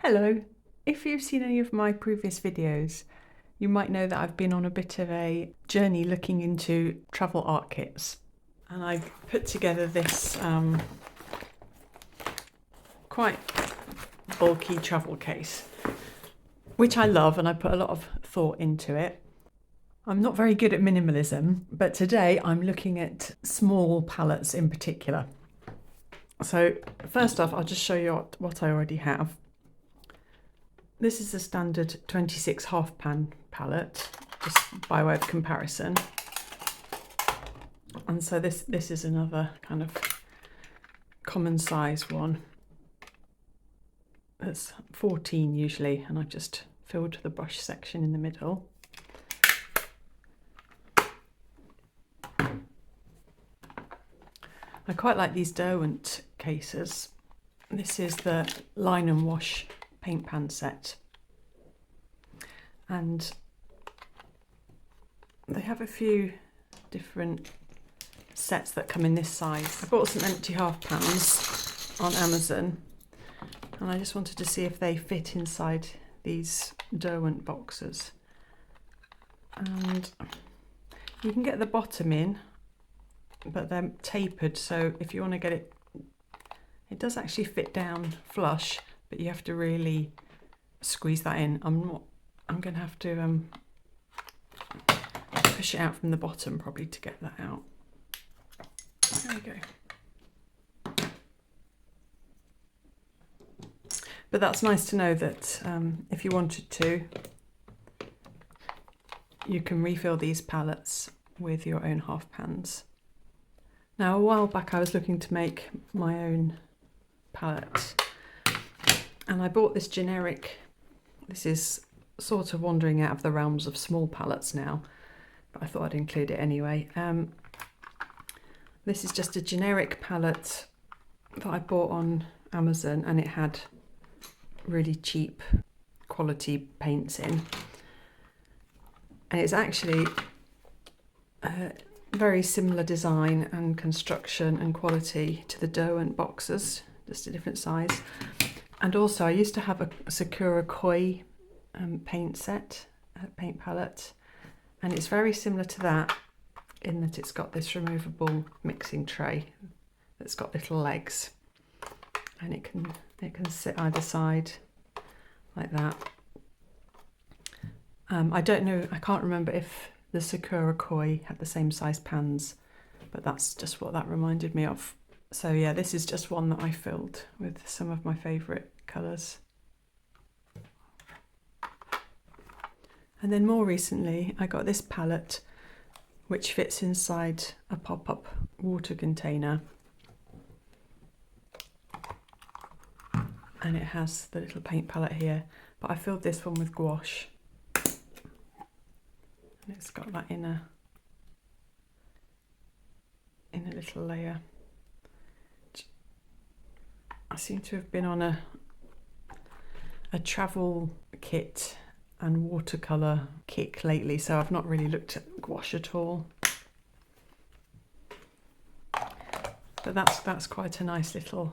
Hello! If you've seen any of my previous videos, you might know that I've been on a bit of a journey looking into travel art kits. And I've put together this quite bulky travel case, which I love, and I put a lot of thought into it. I'm not very good at minimalism, but today I'm looking at small palettes in particular. So first off, I'll just show you what I already have. This is a standard 26 half pan palette, just by way of comparison. And so this is another kind of common size one. It's 14 usually, and I've just filled the brush section in the middle. I quite like these Derwent cases. This is the Line and Wash paint pan set, and they have a few different sets that come in this size. I bought some empty half pans on Amazon, and I just wanted to see if they fit inside these Derwent boxes. And you can get the bottom in, but they're tapered, so if you want to get it, it does actually fit down flush, but you have to really squeeze that in. I'm going to have to push it out from the bottom probably to get that out. There we go. But that's nice to know that if you wanted to, you can refill these palettes with your own half pans. Now, a while back I was looking to make my own palette, and I bought this generic, this is sort of wandering out of the realms of small palettes now, but I thought I'd include it anyway. This is just a generic palette that I bought on Amazon, and it had really cheap quality paints in. And it's actually a very similar design and construction and quality to the Derwent boxes, just a different size. And also I used to have a Sakura Koi paint set, paint palette, and it's very similar to that in that it's got this removable mixing tray that's got little legs, and it can sit either side like that. I don't know, I can't remember if the Sakura Koi had the same size pans, but that's just what that reminded me of. So yeah, this is just one that I filled with some of my favourite colours. And then more recently I got this palette which fits inside a pop-up water container, and it has the little paint palette here, but I filled this one with gouache, and it's got that in a little layer. I seem to have been on a travel kit and watercolour kick lately, so I've not really looked at gouache at all. But that's quite a nice little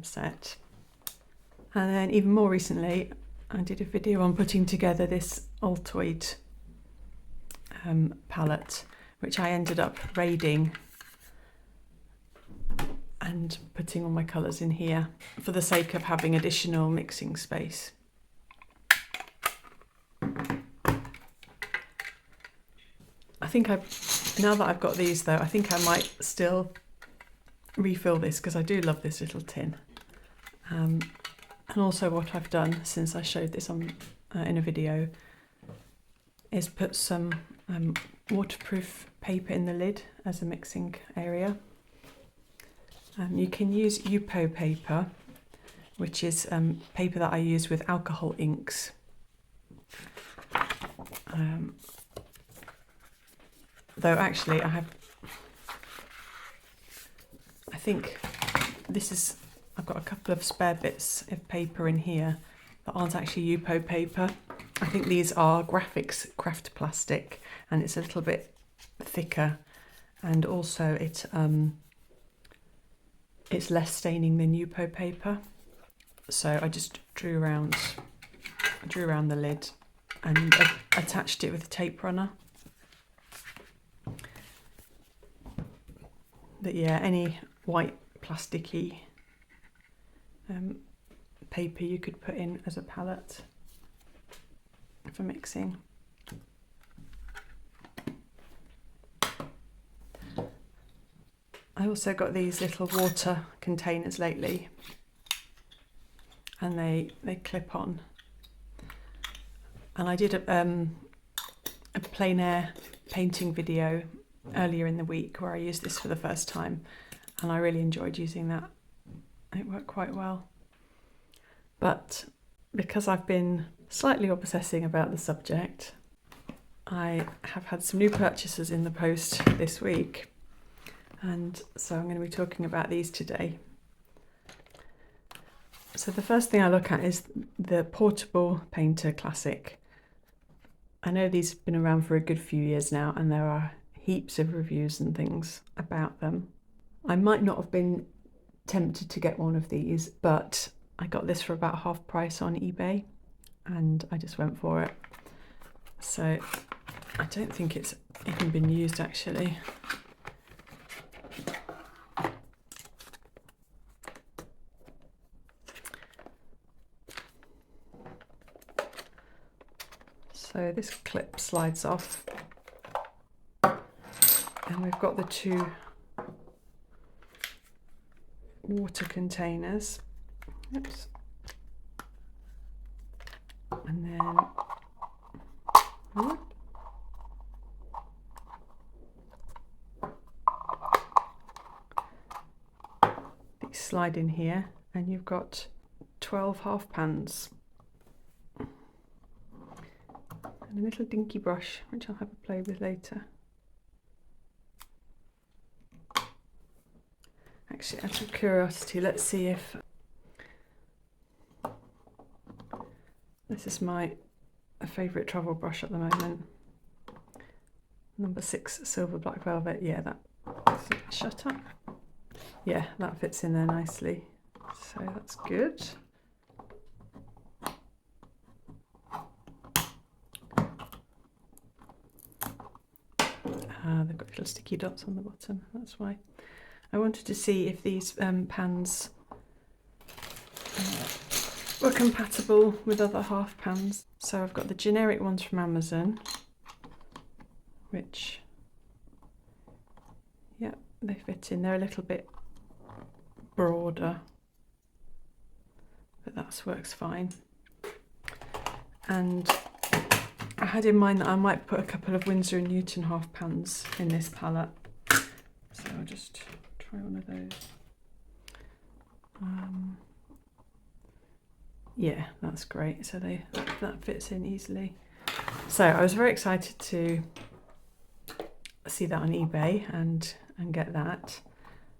set. And then even more recently, I did a video on putting together this Altoids palette, which I ended up raiding and putting all my colours in here for the sake of having additional mixing space. I think now that I've got these though, I think I might still refill this because I do love this little tin. And also what I've done since I showed this on in a video is put some waterproof paper in the lid as a mixing area. You can use Yupo paper, which is paper that I use with alcohol inks. Though actually I think I've got a couple of spare bits of paper in here that aren't actually Yupo paper. I think these are graphics craft plastic, and it's a little bit thicker, and also it's less staining than Yupo paper. So I just drew around the lid and attached it with a tape runner. But yeah, any white plasticky paper you could put in as a palette for mixing. I also got these little water containers lately, and they clip on. And I did a plein air painting video earlier in the week where I used this for the first time, and I really enjoyed using that. It worked quite well. But because I've been slightly obsessing about the subject, I have had some new purchases in the post this week, and so I'm going to be talking about these today. So the first thing I look at is the Portable Painter Classic. I know these have been around for a good few years now, and there are heaps of reviews and things about them. I might not have been tempted to get one of these, but I got this for about half price on eBay, and I just went for it. So I don't think it's even been used actually. So this clip slides off, and we've got the two water containers. Oops. And then these slide in here, and you've got 12 half pans and a little dinky brush, which I'll have a play with later. Actually, out of curiosity, let's see if this is my favourite travel brush at the moment. Number 6 Silver Black Velvet. Yeah, that, shut up. Yeah, that fits in there nicely. So that's good. They've got little sticky dots on the bottom, that's why. I wanted to see if these pans were compatible with other half pans. So I've got the generic ones from Amazon, which, yeah, they fit in. They're a little bit broader, but that works fine. And I had in mind that I might put a couple of Winsor & Newton half pans in this palette, so I'll just try one of those. Yeah, that's great. So that fits in easily. So I was very excited to see that on eBay and get that.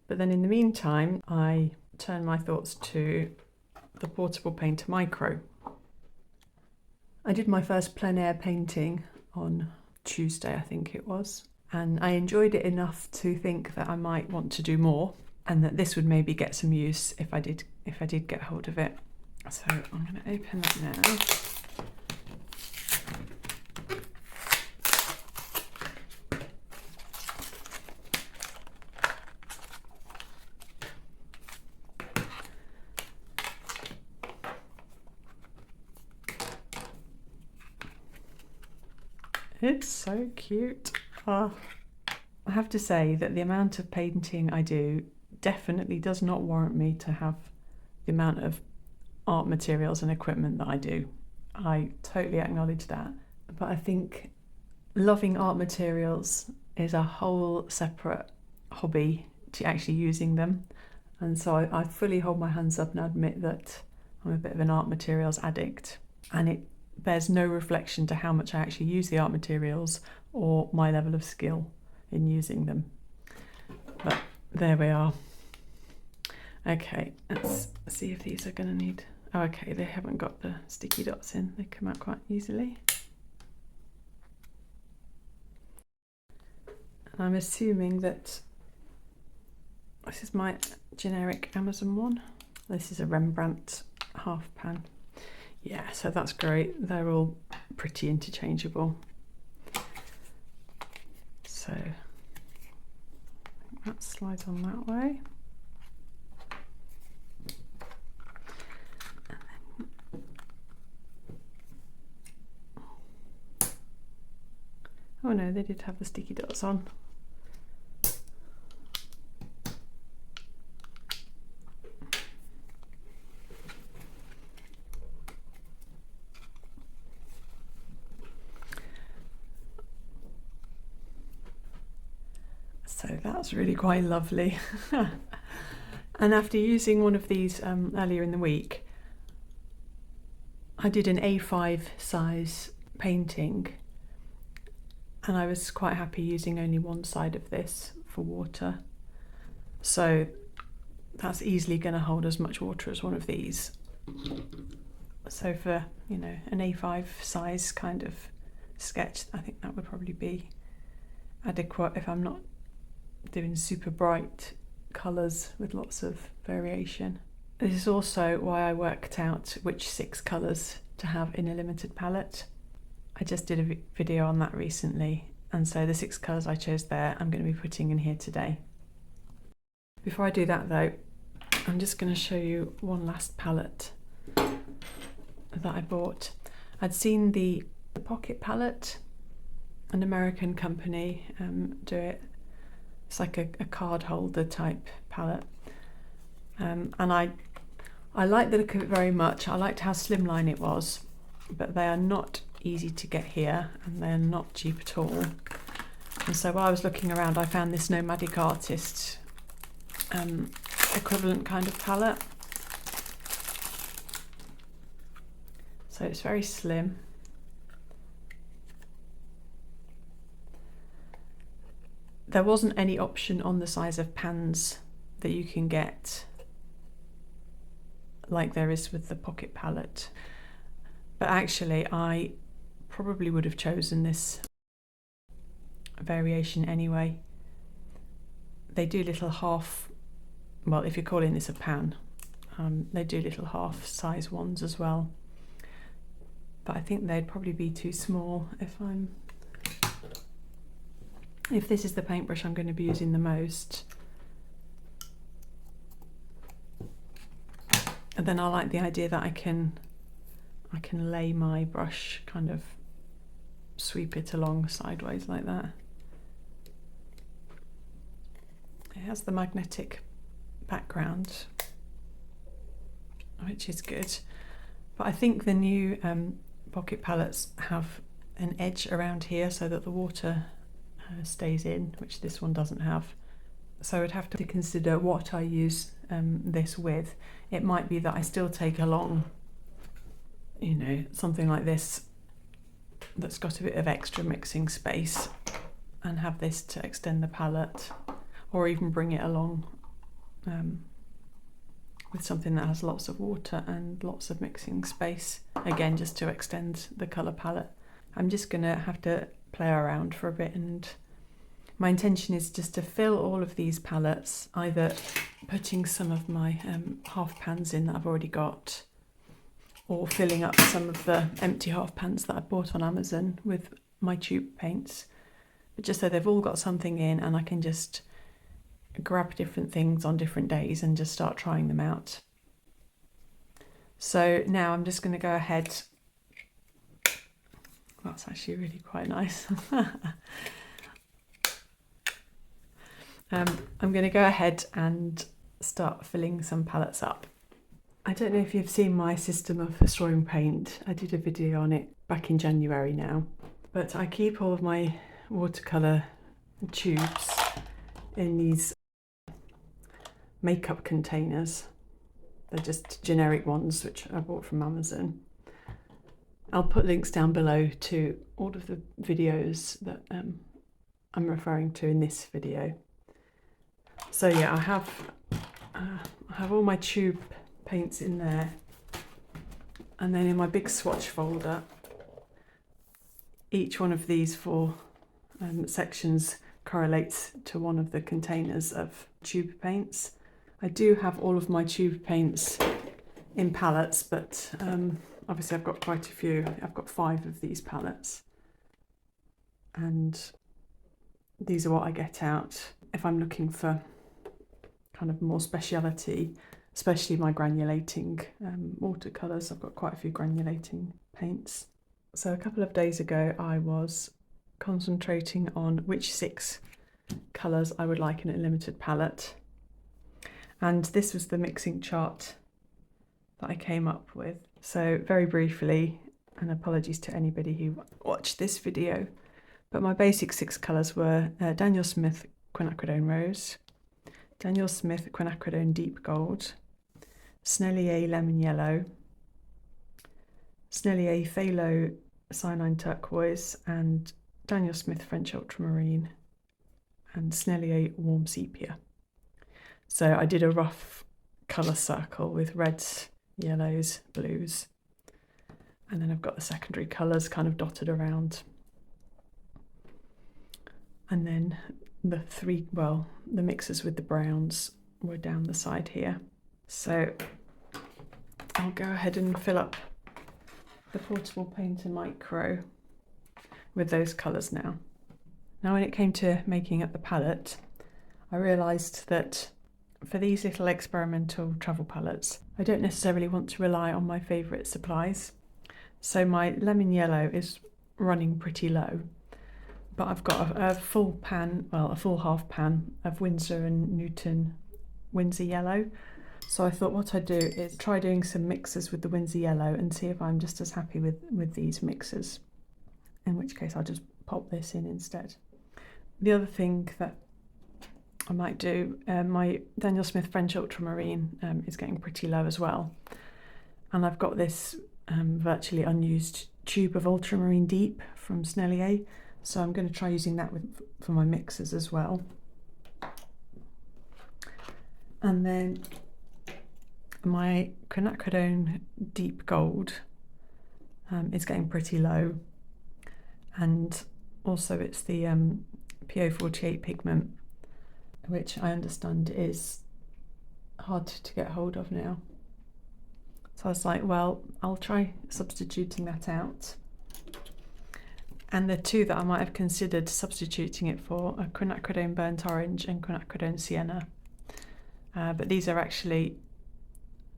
But then in the meantime, I turned my thoughts to the Portable Painter Micro. I did my first plein air painting on Tuesday, I think it was, and I enjoyed it enough to think that I might want to do more, and that this would maybe get some use if I did get hold of it. So I'm going to open that now. It's so cute. Oh, I have to say that the amount of painting I do definitely does not warrant me to have the amount of art materials and equipment that I do. I totally acknowledge that. But I think loving art materials is a whole separate hobby to actually using them. And so I fully hold my hands up and admit that I'm a bit of an art materials addict. And it bears no reflection to how much I actually use the art materials or my level of skill in using them. But there we are. Okay, let's see if these are going to need... Oh, okay, they haven't got the sticky dots in. They come out quite easily. And I'm assuming that this is my generic Amazon one. This is a Rembrandt half pan. Yeah, so that's great. They're all pretty interchangeable. So that slides on that way. Oh no, they did have the sticky dots on. So that's really quite lovely. And after using one of these earlier in the week, I did an A5 size painting, and I was quite happy using only one side of this for water. So that's easily going to hold as much water as one of these. So for, you know, an A5 size kind of sketch, I think that would probably be adequate if I'm not doing super bright colours with lots of variation. This is also why I worked out which 6 colours to have in a limited palette. I just did a video on that recently, and so the 6 colours I chose there I'm going to be putting in here today. Before I do that though, I'm just going to show you one last palette that I bought. I'd seen the Pocket palette, an American company, do it. It's like a card holder type palette, and I liked the look of it very much. I liked how slimline it was, but they are not easy to get here and they're not cheap at all. And so while I was looking around, I found this Nomadic artist equivalent kind of palette. So it's very slim. There wasn't any option on the size of pans that you can get like there is with the Pocket palette. But actually I probably would have chosen this variation anyway. They do little half, well, if you're calling this a pan, they do little half size ones as well. But I think they'd probably be too small if this is the paintbrush I'm going to be using the most. And then I like the idea that I can lay my brush, kind of sweep it along sideways like that. It has the magnetic background, which is good. But I think the new Pocket palettes have an edge around here so that the water stays in, which this one doesn't have. So I'd have to consider what I use this with. It might be that I still take along, you know, something like this that's got a bit of extra mixing space and have this to extend the palette, or even bring it along with something that has lots of water and lots of mixing space, again just to extend the colour palette. I'm just going to have to play around for a bit, and my intention is just to fill all of these palettes, either putting some of my half pans in that I've already got, or filling up some of the empty half pans that I bought on Amazon with my tube paints, but just so they've all got something in and I can just grab different things on different days and just start trying them out. So now I'm just going to go ahead. That's actually really quite nice. I'm going to go ahead and start filling some palettes up. I don't know if you've seen my system of storing paint. I did a video on it back in January now, but I keep all of my watercolour tubes in these makeup containers. They're just generic ones which I bought from Amazon. I'll put links down below to all of the videos that I'm referring to in this video. So yeah, I have all my tube paints in there, and then in my big swatch folder, each one of these 4 sections correlates to one of the containers of tube paints. I do have all of my tube paints in palettes, but obviously I've got quite a few. I've got 5 of these palettes, and these are what I get out if I'm looking for kind of more speciality, especially my granulating watercolours. I've got quite a few granulating paints. So a couple of days ago I was concentrating on which 6 colours I would like in a limited palette, and this was the mixing chart that I came up with. So very briefly, and apologies to anybody who watched this video, but my basic 6 colours were Daniel Smith Quinacridone Rose, Daniel Smith Quinacridone Deep Gold, Snellier Lemon Yellow, Snellier Phthalo Cyanine Turquoise, and Daniel Smith French Ultramarine, and Snellier Warm Sepia. So I did a rough colour circle with reds, yellows, blues, and then I've got the secondary colours kind of dotted around. And then the mixes with the browns were down the side here. So I'll go ahead and fill up the Portable Painter Micro with those colours now. Now when it came to making up the palette, I realised that for these little experimental travel palettes, I don't necessarily want to rely on my favourite supplies. So my lemon yellow is running pretty low, but I've got a full pan, well, a full half pan of Winsor & Newton Winsor yellow. So I thought what I'd do is try doing some mixes with the Winsor yellow and see if I'm just as happy with these mixes, in which case I'll just pop this in instead. The other thing that I might do, my Daniel Smith French Ultramarine is getting pretty low as well, and I've got this virtually unused tube of Ultramarine Deep from Snellier, so I'm going to try using that for my mixes as well. And then my Quinacridone Deep Gold is getting pretty low, and also it's the PO48 pigment, which I understand is hard to get hold of now. So I was like, well, I'll try substituting that out. And the 2 that I might have considered substituting it for are Quinacridone Burnt Orange and Quinacridone Sienna. But these are actually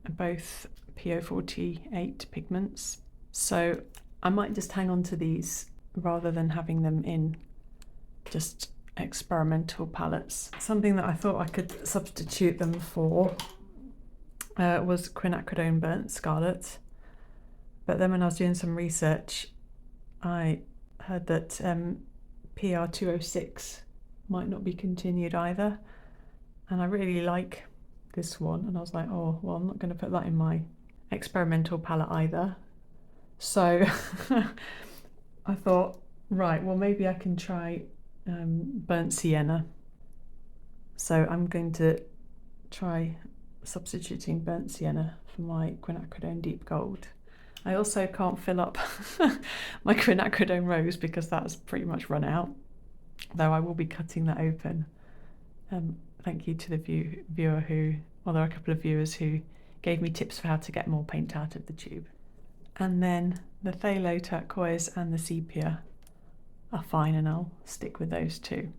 both PO48 pigments. So I might just hang on to these rather than having them in just experimental palettes. Something that I thought I could substitute them for was Quinacridone Burnt Scarlet, but then when I was doing some research I heard that PR206 might not be continued either, and I really like this one, and I was like, oh well, I'm not going to put that in my experimental palette either. So I thought, right, well maybe I can try Burnt Sienna. So I'm going to try substituting Burnt Sienna for my Quinacridone Deep Gold. I also can't fill up my Quinacridone Rose because that's pretty much run out, though I will be cutting that open. Thank you to the viewer who, well, there are a couple of viewers who gave me tips for how to get more paint out of the tube. And then the Phthalo Turquoise and the Sepia are fine, and I'll stick with those 2.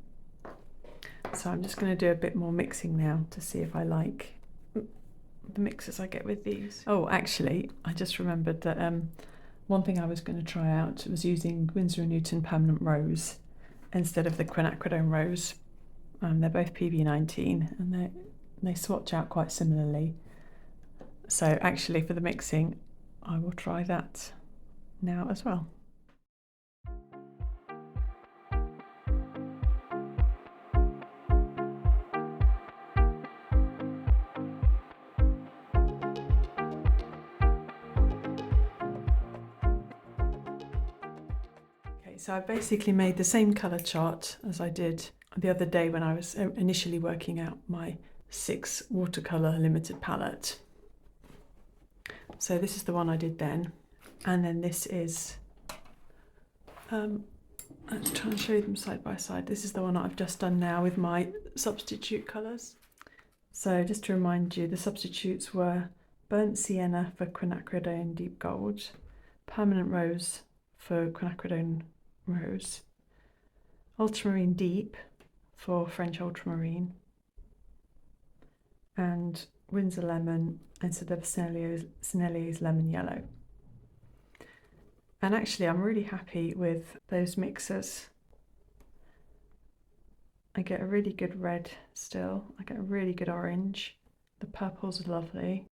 So I'm just going to do a bit more mixing now to see if I like the mixes I get with these. Oh, actually, I just remembered that one thing I was going to try out was using Winsor & Newton Permanent Rose instead of the Quinacridone Rose. They're both PB19 and they swatch out quite similarly. So actually for the mixing, I will try that now as well. So I basically made the same colour chart as I did the other day when I was initially working out my 6 watercolour limited palette. So this is the one I did then, and then this is, let's try and show them side by side. This is the one I've just done now with my substitute colours. So just to remind you, the substitutes were Burnt Sienna for Quinacridone Deep Gold, Permanent Rose for quinacridone rose, ultramarine deep for French ultramarine, and Windsor lemon instead of Sennelier's lemon yellow. And actually I'm really happy with those mixers. I get a really good red still, I get a really good orange, the purples are lovely.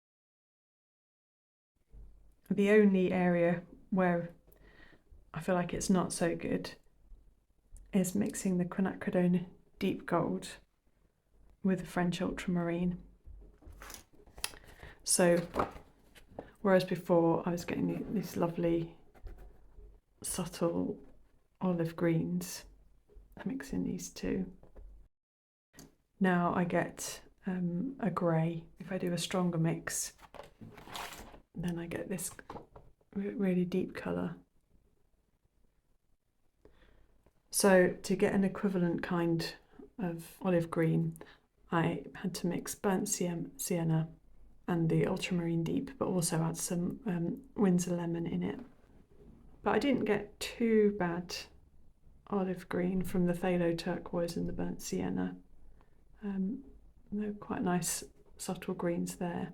The only area where I feel like it's not so good is mixing the quinacridone deep gold with the French ultramarine. So whereas before I was getting these lovely subtle olive greens, mixing these two, now I get a grey. If I do a stronger mix, then I get this really deep colour. So to get an equivalent kind of olive green, I had to mix burnt sienna and the ultramarine deep, but also add some Windsor lemon in it. But I didn't get too bad olive green from the phthalo turquoise and the burnt sienna. They're quite nice subtle greens there,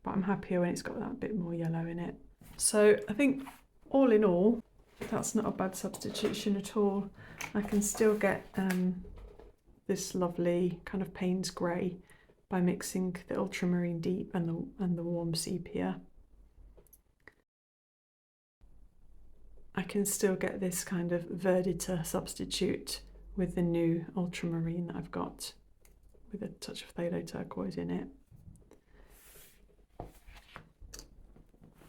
but I'm happier when it's got that bit more yellow in it. So I think all in all, that's not a bad substitution at all. I can still get this lovely kind of Payne's grey by mixing the ultramarine deep and the warm sepia. I can still get this kind of verditer substitute with the new ultramarine that I've got, with a touch of phthalo turquoise in it.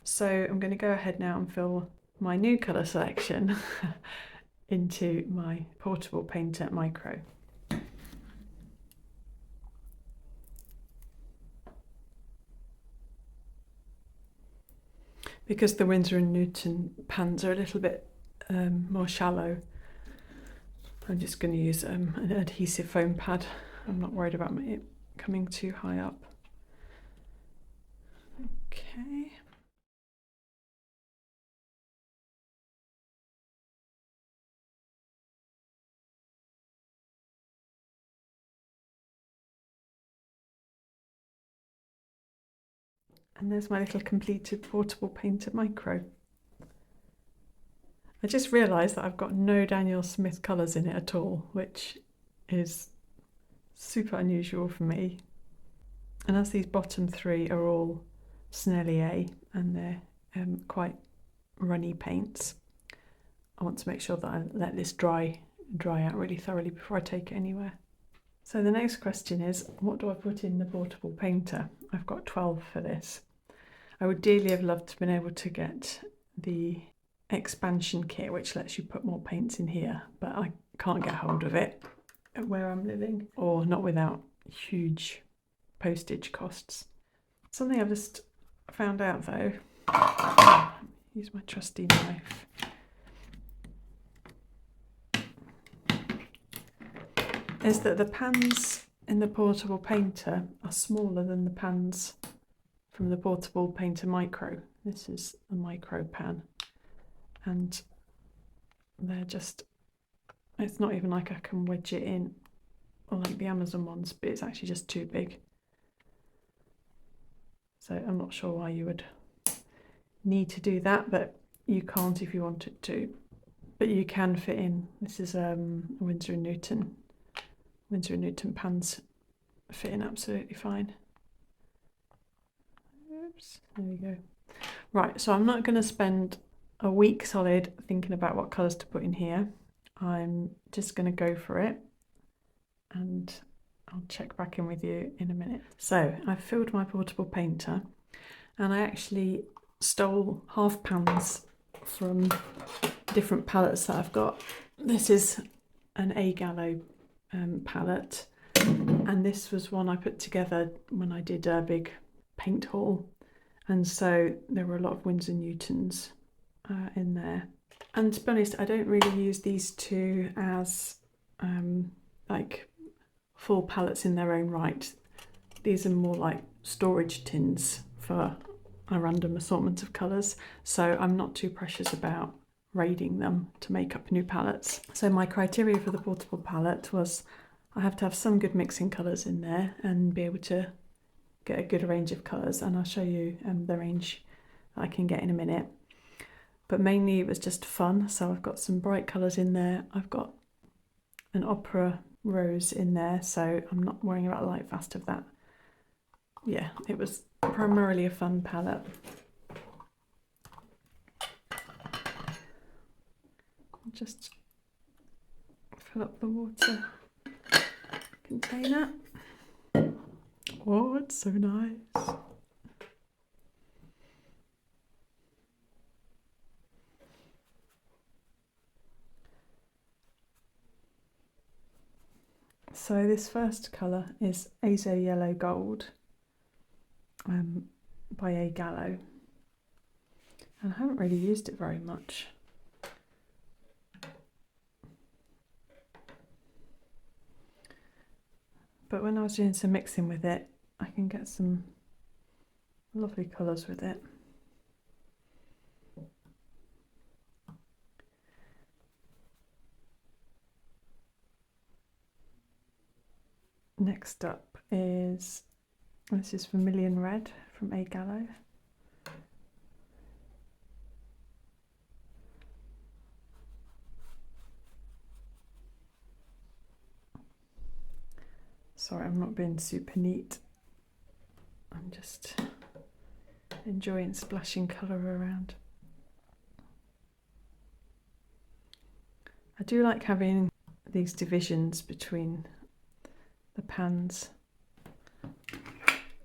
So I'm going to go ahead now and fill my new colour selection into my portable painter micro. Because the Winsor & Newton pans are a little bit more shallow, I'm just going to use an adhesive foam pad. I'm not worried about it coming too high up. Okay. And there's my little completed portable painter micro. I just realised that I've got no Daniel Smith colours in it at all, which is super unusual for me. And as these bottom three are all Sennelier and they're quite runny paints, I want to make sure that I let this dry out really thoroughly before I take it anywhere. So the next question is, what do I put in the portable painter? I've got 12 for this. I would dearly have loved to have been able to get the expansion kit, which lets you put more paints in here, but I can't get hold of it where I'm living, or not without huge postage costs. Something I've just found out though, use my trusty knife, is that the pans in the portable painter are smaller than the pans from the portable painter micro. This is a micro pan, and they're just, it's not even like I can wedge it in like the Amazon ones, but it's actually just too big. So I'm not sure why you would need to do that, but you can't if you wanted to. But you can fit in. This is Winsor & Newton. Winsor & Newton pans fit in absolutely fine. Oops, there we go. Right, so I'm not going to spend a week solid thinking about what colours to put in here. I'm just going to go for it, and I'll check back in with you in a minute. So I've filled my portable painter, and I actually stole half pans from different palettes that I've got. This is an A Gallo palette, and this was one I put together when I did a big paint haul, and so there were a lot of Winsor & Newtons in there. And to be honest, I don't really use these two as like full palettes in their own right. These are more like storage tins for a random assortment of colours, so I'm not too precious about raiding them to make up new palettes. So my criteria for the portable palette was I have to have some good mixing colours in there and be able to get a good range of colours, and I'll show you the range that I can get in a minute. But mainly it was just fun, so I've got some bright colours in there. I've got an opera rose in there, so I'm not worrying about the light fast of that. Yeah, it was primarily a fun palette. I'll just fill up the water container. Oh, it's so nice. So this first colour is Azo Yellow Gold by A Gallo, and I haven't really used it very much. But when I was doing some mixing with it, I can get some lovely colours with it. Next up is, this is Vermilion Red from A Gallo. Sorry, I'm not being super neat. I'm just enjoying splashing colour around. I do like having these divisions between the pans,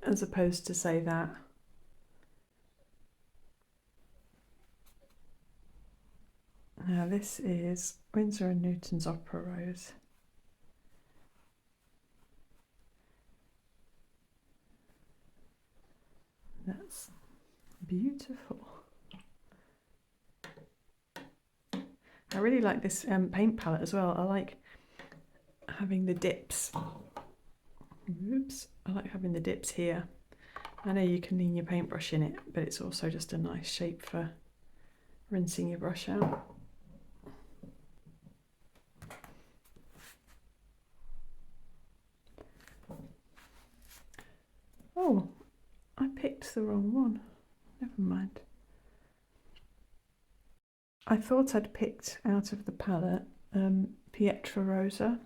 as opposed to say that. Now this is Winsor & Newton's Opera Rose. That's beautiful. I really like this paint palette as well. I like having the dips. Oops, I like having the dips here. I know you can lean your paintbrush in it, but it's also just a nice shape for rinsing your brush out. Oh, I picked the wrong one. Never mind. I thought I'd picked out of the palette Pietra Rosa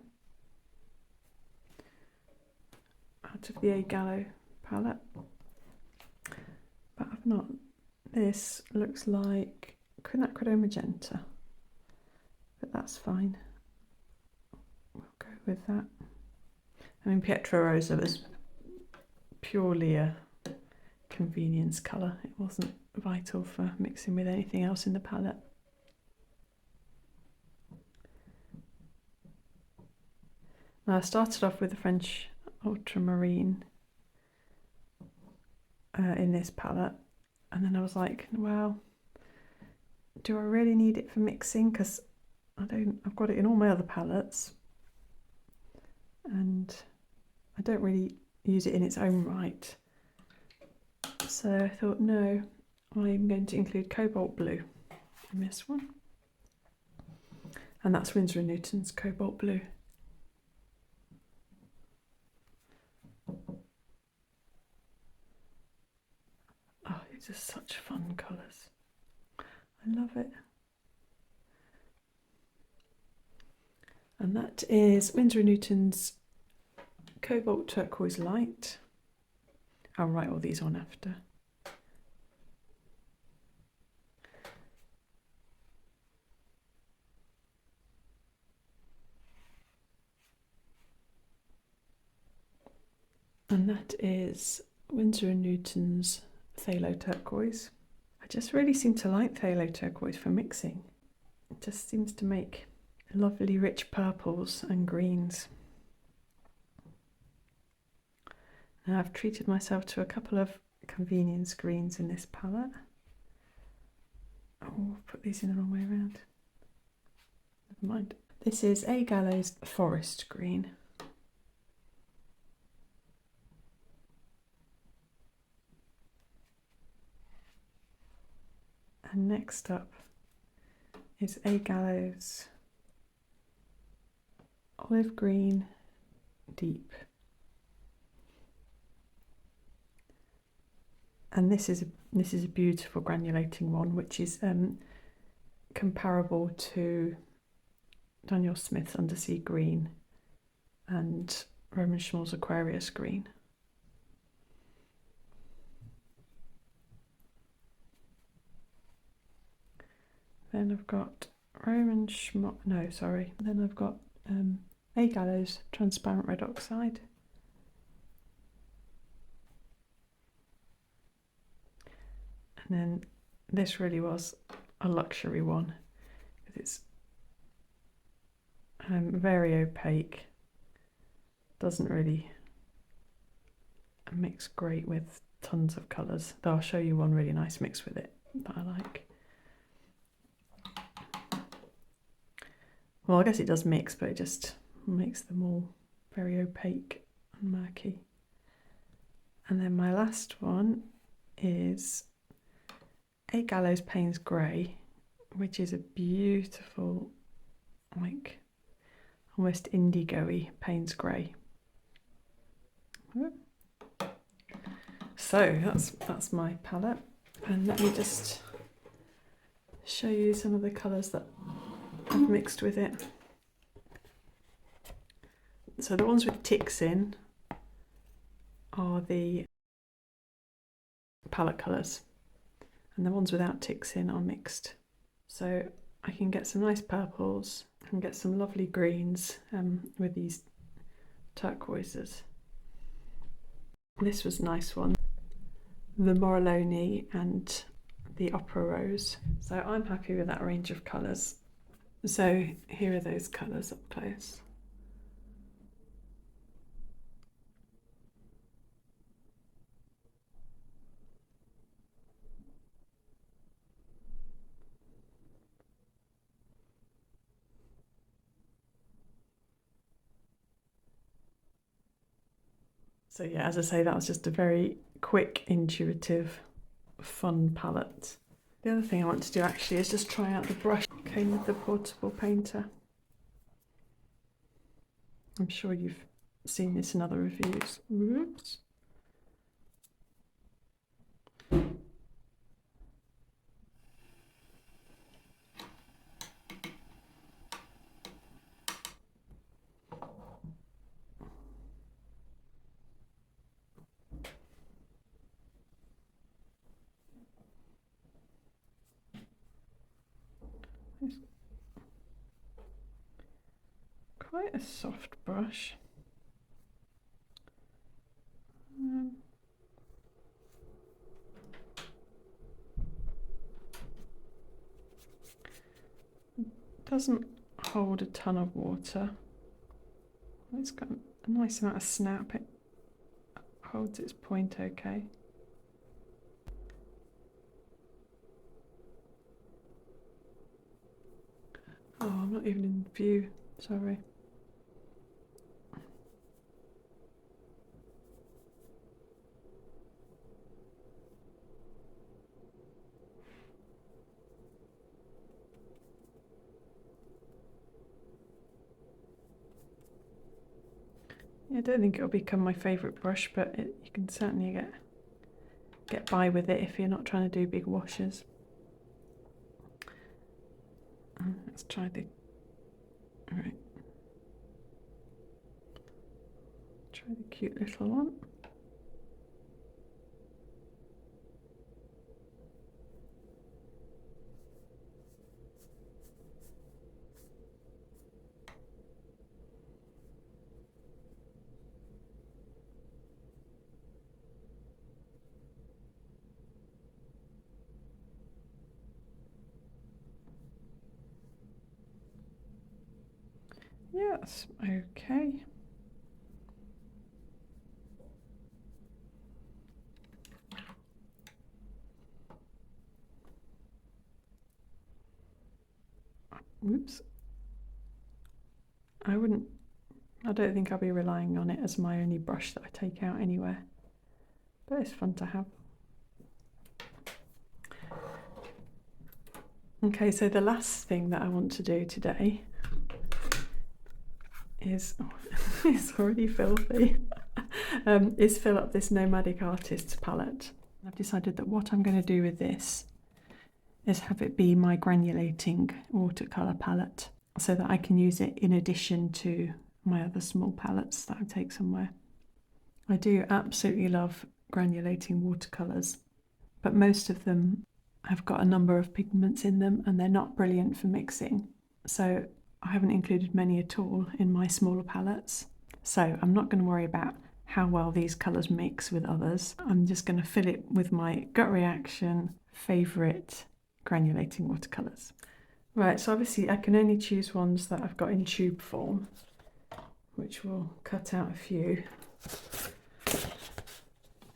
out of the A Gallo palette, but I've not. This looks like Quinacridone Magenta, but that's fine. We'll go with that. I mean, Pietra Rosa was purely a convenience colour. It wasn't vital for mixing with anything else in the palette. Now I started off with the French Ultramarine in this palette, and then I was like, well, do I really need it for mixing? Because I've got it in all my other palettes, and I don't really use it in its own right. So I thought, no, I'm going to include Cobalt Blue in this one, and that's Winsor & Newton's Cobalt Blue. Oh, these are such fun colours. I love it. And that is Winsor & Newton's Cobalt Turquoise Light. I'll write all these on after. And that is Winsor & Newton's Phthalo Turquoise. I just really seem to like Phthalo Turquoise for mixing. It just seems to make lovely rich purples and greens. Now I've treated myself to a couple of convenience greens in this palette. Oh, put these in the wrong way around. Never mind. This is A Gallo's Forest Green. next up is A Gallows Olive Green Deep. And this is a beautiful granulating one, which is comparable to Daniel Smith's Undersea Green and Roman Schmall's Aquarius Green. Then I've got Roman Schmall, no, sorry. Then I've got A Gallows Transparent Red Oxide. And then this really was a luxury one because it's very opaque, doesn't really mix great with tons of colours, though I'll show you one really nice mix with it that I like. Well, I guess it does mix, but it just makes them all very opaque and murky. And then my last one is A Gallows Payne's Grey, which is a beautiful, like almost indigo-y Payne's Grey. So that's my palette, and let me just show you some of the colours that I've mixed with it. So the ones with ticks in are the palette colours, and the ones without ticks in are mixed. So I can get some nice purples and get some lovely greens with these turquoises. This was a nice one, the Morelloni and the Opera Rose. So I'm happy with that range of colours. So here are those colours up close. So yeah, as I say, that was just a very quick, intuitive, fun palette. The other thing I want to do actually is just try out the brush that came with the portable painter. I'm sure you've seen this in other reviews. Oops. It's quite a soft brush. Doesn't hold a ton of water. It's got a nice amount of snap. It holds its point okay. Oh, I'm not even in view, sorry. I don't think it'll become my favourite brush, but you can certainly get by with it if you're not trying to do big washes. Let's try the, all right. Try the cute little one. Yes, okay. Whoops. I don't think I'll be relying on it as my only brush that I take out anywhere, but it's fun to have. Okay, so the last thing that I want to do today is, it's already filthy, is fill up this Nomadic Artists palette. I've decided that what I'm going to do with this is have it be my granulating watercolour palette so that I can use it in addition to my other small palettes that I take somewhere. I do absolutely love granulating watercolours, but most of them have got a number of pigments in them and they're not brilliant for mixing. So I haven't included many at all in my smaller palettes. So I'm not going to worry about how well these colours mix with others. I'm just going to fill it with my gut reaction favourite granulating watercolours. Right, so obviously I can only choose ones that I've got in tube form, which will cut out a few.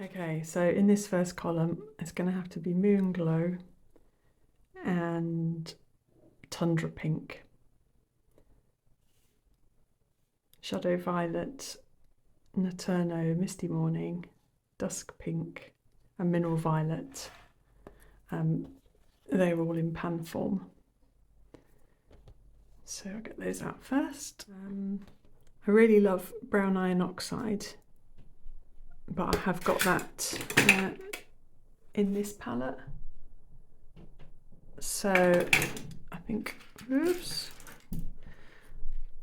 Okay, so in this first column, it's going to have to be Moon Glow and Tundra Pink, Shadow Violet, Nocturno, Misty Morning, Dusk Pink and Mineral Violet. They're all in pan form. So I'll get those out first. I really love Brown Iron Oxide, but I have got that in this palette. So I think, oops.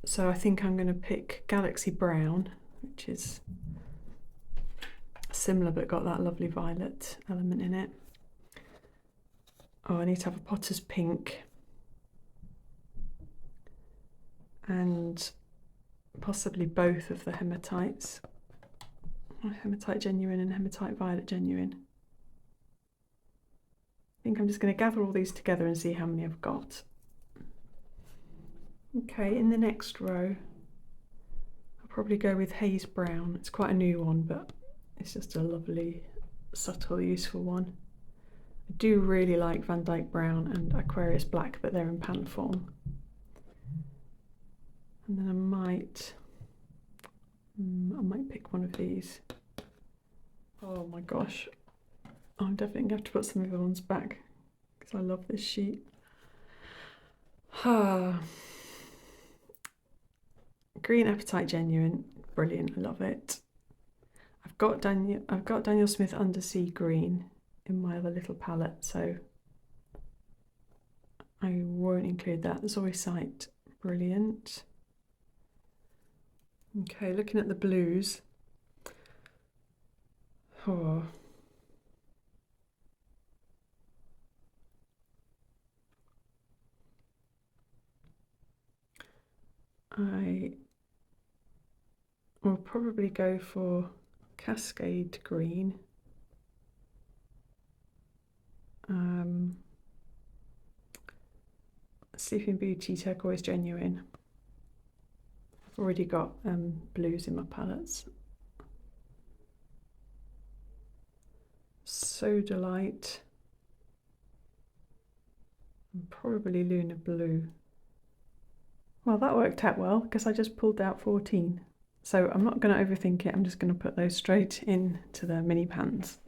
So I think I'm going to pick Galaxy Brown, which is similar but got that lovely violet element in it. Oh, I need to have a Potter's Pink and possibly both of the hematites. Hematite Genuine and Hematite Violet Genuine. I think I'm just going to gather all these together and see how many I've got. Okay, in the next row, I'll probably go with Haze Brown. It's quite a new one, but it's just a lovely, subtle, useful one. I do really like Van Dyke Brown and Aquarius Black, but they're in pan form. And then I might pick one of these. Oh my gosh, I'm definitely going to have to put some of the ones back because I love this sheet. Green Apatite Genuine, brilliant, I love it. I've got Daniel Smith Undersea Green in my other little palette, so I won't include that. Zoisite, brilliant. Okay, looking at the blues. Oh. I will probably go for Cascade Green. Sleeping Beauty Turquoise Genuine. I've already got blues in my palettes. Soda Light. And probably Lunar Blue. Well, that worked out well because I just pulled out 14. So I'm not going to overthink it, I'm just going to put those straight into the mini pans.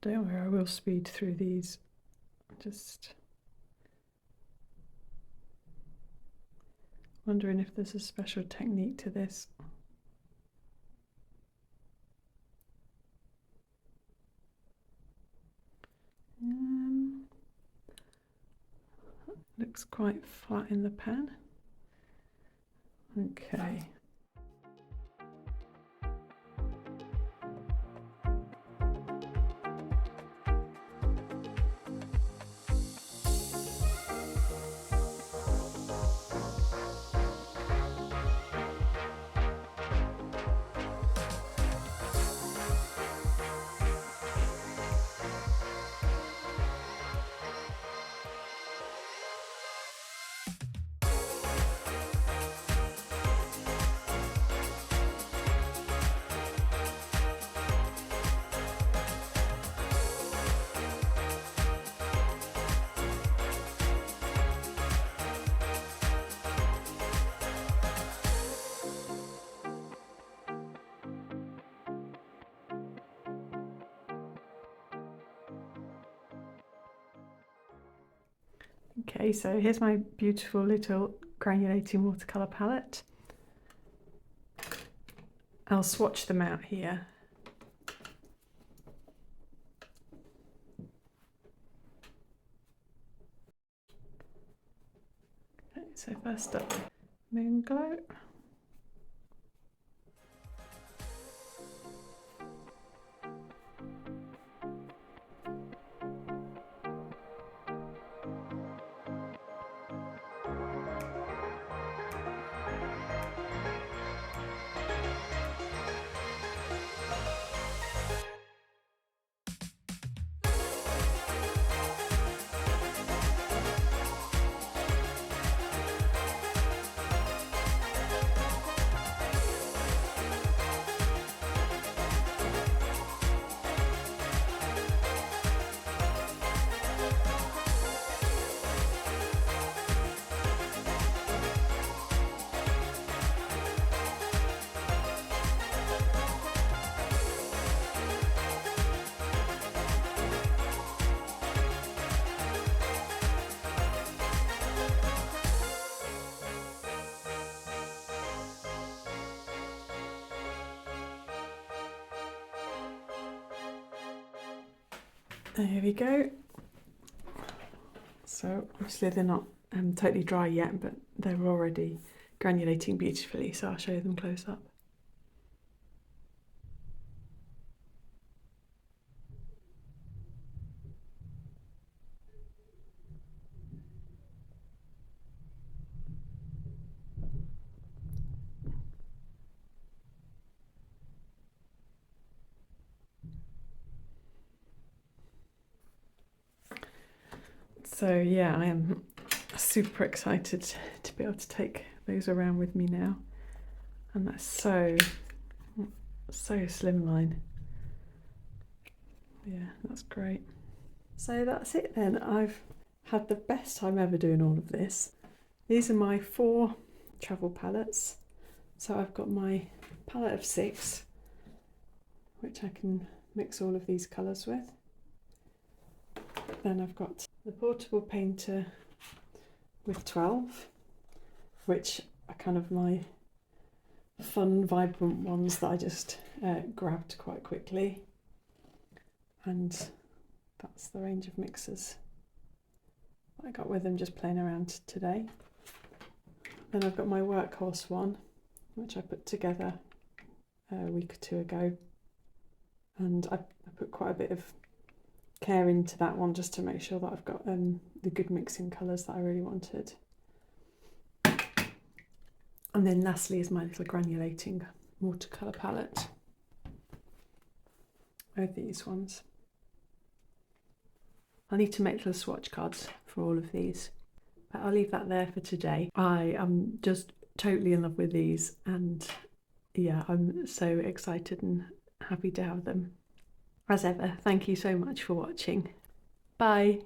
Don't worry, I will speed through these. Just wondering if there's a special technique to this. Looks quite flat in the pen. Okay. Okay, so here's my beautiful little granulating watercolour palette. I'll swatch them out here. Okay, so first up, Moon Glow. There we go. So obviously they're not totally dry yet, but they're already granulating beautifully, so I'll show them close up. So yeah, I am super excited to be able to take those around with me now. And that's so slimline. Yeah, that's great. So that's it then. I've had the best time ever doing all of this. These are my 4 travel palettes. So I've got my palette of 6, which I can mix all of these colours with. Then I've got the portable painter with 12, which are kind of my fun, vibrant ones that I just grabbed quite quickly. And that's the range of mixers I got with them just playing around today. Then I've got my workhorse one, which I put together a week or 2 ago. And I put quite a bit of care into that one just to make sure that I've got the good mixing colours that I really wanted. And then lastly is my little granulating watercolour palette with these ones. I need to make little swatch cards for all of these, but I'll leave that there for today. I am just totally in love with these, and yeah, I'm so excited and happy to have them. As ever, thank you so much for watching. Bye.